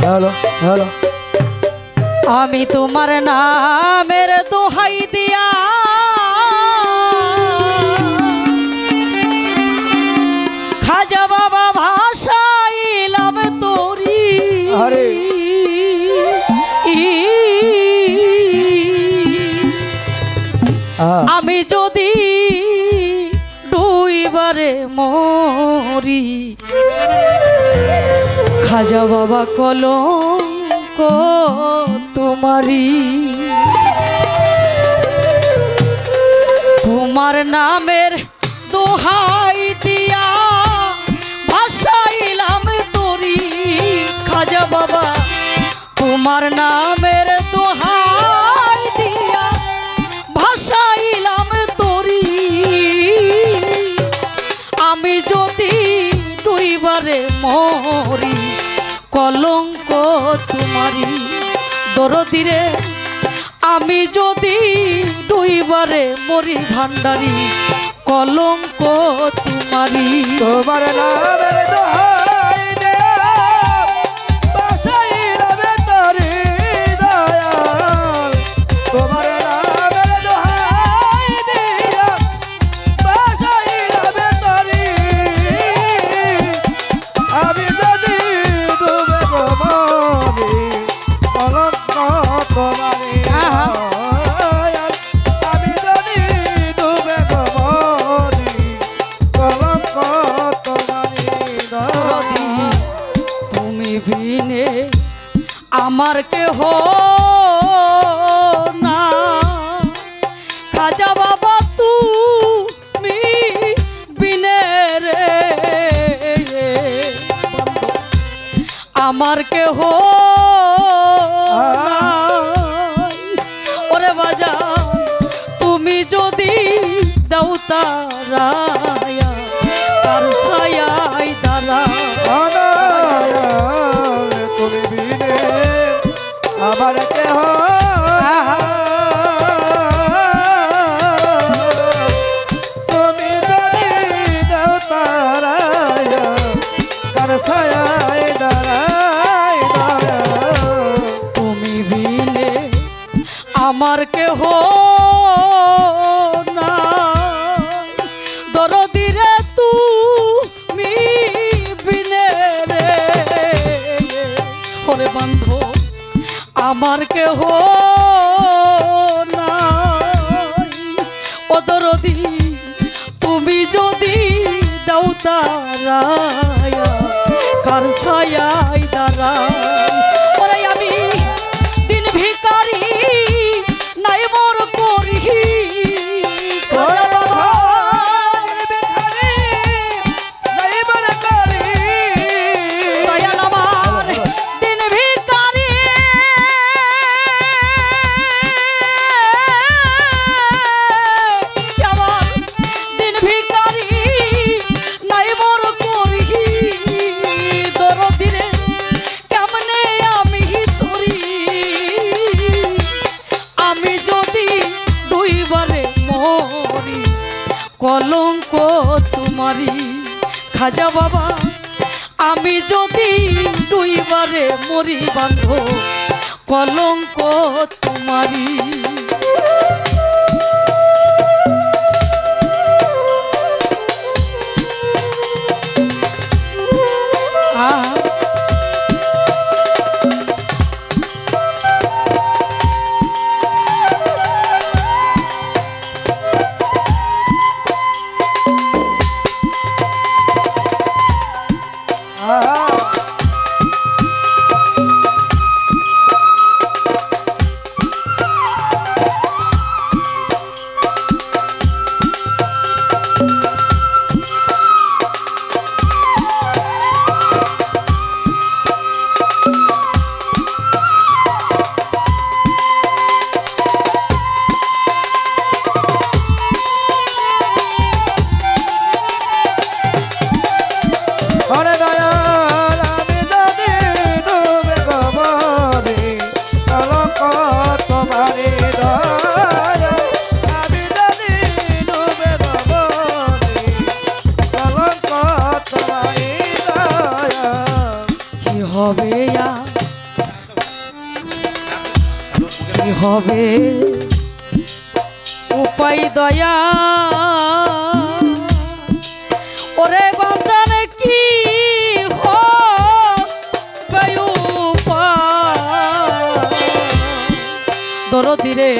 Hello hello আমি তোমার নামের দোহাই দিয়া খাজা বাবা ভাষাইলাম তোরি আরে আমি যদি ডুইবারে মরি খাজা বাবা কলঙ্ক তোমারি তোমার নামের দোহাই দিয়া ভাষাইলাম তোরি খাজা বাবা তোমার নামের দোহাই দিয়া ভাষাইলাম তোরি আমি যদি ডুইবারে মরি কলঙ্ক তোমারি দরদিরে আমি যদি ডুইবারে মরি ভান্ডারি কলঙ্ক তোমারি তোমার নামের দোহাই দিয়া ভাষাইলাম তোরি দয়াল তোমার নামের দোহাই দিয়া ভাষাইলাম তোরি আমি যদি ডুবে মরি কলঙ্ক তোমারি দয়াল আমি যদি ডুবে মরি কলঙ্ক তোমারি দরদি তুমি বিনে আমার কেহ না খাজা বাবা তুমি বিনে রে আমার কেহ নাই। ওরে বাজান তুমি যদি দাও তারায়া তার ছায়ায় দাঁড়া তুমি বিনে আমার কেহ তুমি যদি দাও তারায়া তার ছায়ায় দাঁড়ায় তুমি বিনে আমার কেহ না দরদিরে তুমি বিনে রে ওরে বন্ধ আমার কেহ নাই ও দরদি তুমি যদি দাও তারায়া কার ছায়ায় দাঁড়াই ওরে আমি দিন ভিখারি নাই মোর করি দয়াল আমার দিন ভিখারি আমার দিন ভিখারি নাই মোর করি দরদিরে কেমনে আমি তোরি আমি যদি দুইবারে মরি কলঙ্ক তোমারি খাজা বাবা আমি যদি দুইবারে মরি বান্ধ কলঙ্ক তোমারি হবে কি হবে উপায় দয়া ওরে বাজারে কি হবে উপায় দরদিরে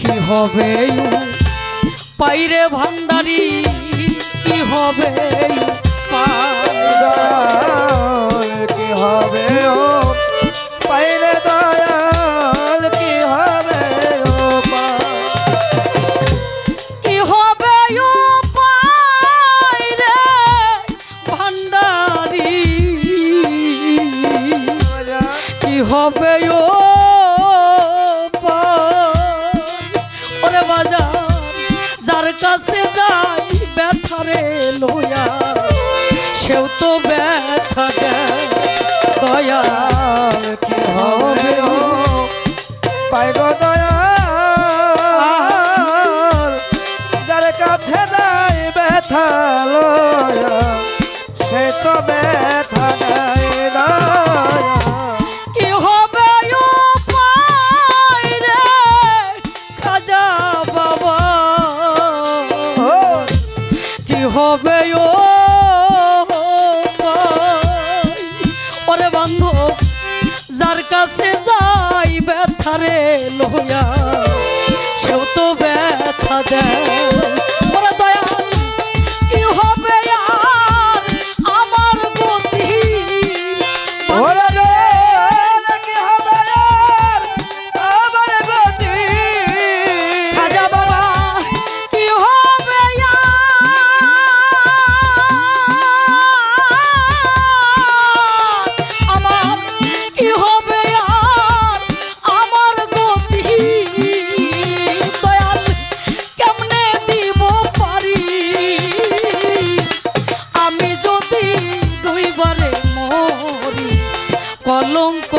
কি হবে পাইরে ভান্ডারি কি হবে দয়াল কি হবে ও পাইরে দয়াল কি হবে ও কি হবে পাইরে ভান্ডারি কি হবে ওরে বাজার যার কাছে যাই ব্যথারে লইয়া সেও তো ব্যথা দেয় দয়াল কি হবে ও পাইব দয়াল যার কাছে নাই ব্যথা লয়া সে তো ব্যথা নাই দয়াল কি হবে পাইরে খাজা বাবা কি হবে ওরে বান্ধব যার কাছে যাই ব্যথারে লইয়া সেও তো ব্যথা দেয় ওরে দয়াল কি হবে আর আমার গতি ওরে দয়াল কি হবে আর আমার গতি খাজা বাবা কি হবে আমার কি হবে আর আমার গতি দয়াল কেমনে দিব পারি আমি যদি দুইবারে মরি কলঙ্ক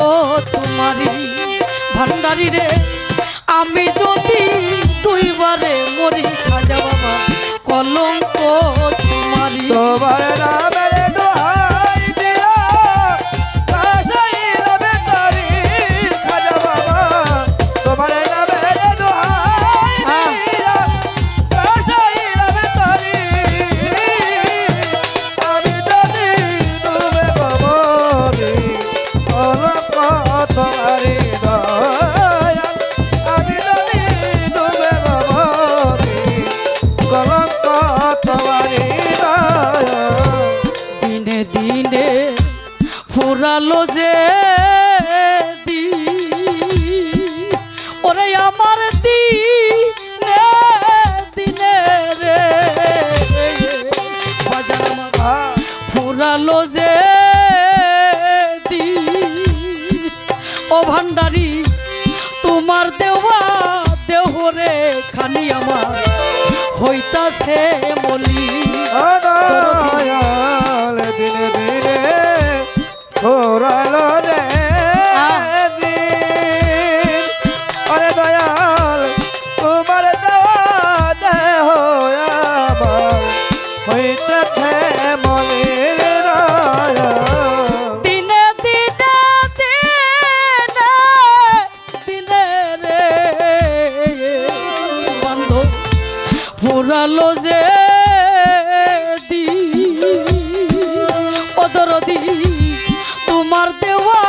তোমারি ভান্ডারি রে আমি যদি দুইবারে মরি খাজা বাবা কলঙ্ক তোমারি তোমার নামের দোহাই দিয়া কাশাইল বেতারি খাজা বাবা তোমার নামের দোহাই দিয়া কাশাইল বেতারি আমি যদি ডুবে বাবরি অলক তোমারি দয়াল আমি যদি ডুবে বাবরি কলঙ্ক তোমারি দয়াল দিনে দিনে ফুরালো যে ওরে আমার দিনে দিনে রে বাজার আমার ফুরালো যে ও ভান্ডারি তোমার দেওয়া দেহরে খানি আমার হইতাছে মলি দয়াল দিনে দিনে ঘোরালো রে দিন আরে দয়াল তোমার দেওয়া দেহ আমার হইতেছে মলির দয়াল দিনে দিনে দিনে দিনে রে বান্ধব ফুরালো যে ওদরদি তোমার দেওয়া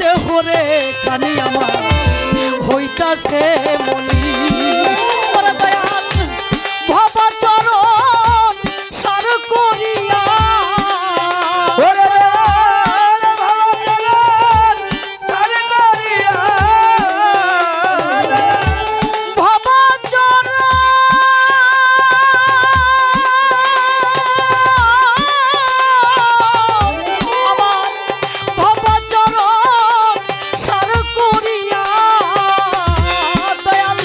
দেহরে খানি আমার হইতাছে মনি ওরে দয়াল ভবা চরণ সার করিয়া ওরে দয়াল ভালো জগৎ ছাড় করিয়া ভবা চরণ আমার ভবা চরণ সার করিয়া দয়াল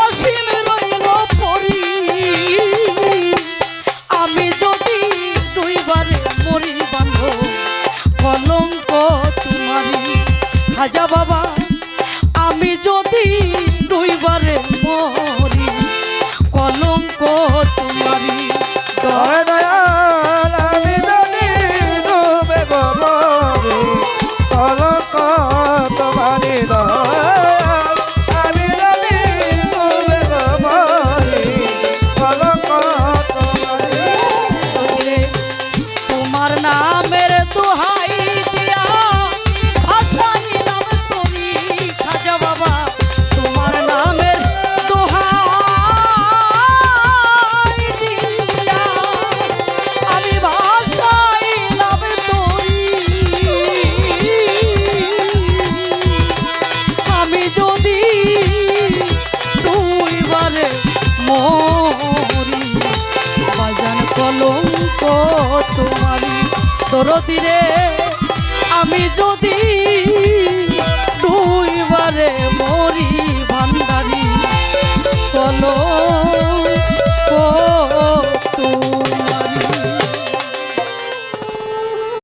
অসীম রইল পড়ি আমি যদি দুইবারে মরি বান্ধ কলঙ্ক তোমারি খাজা বাবা আমি যদি দুইবারে মরি কলঙ্ক তোমারি ওরে দয়াল আমি যদি ডুবে বাবরি কলঙ্ক তোমারি দয়াল যদি রে আমি যদি ডুইবারে মরি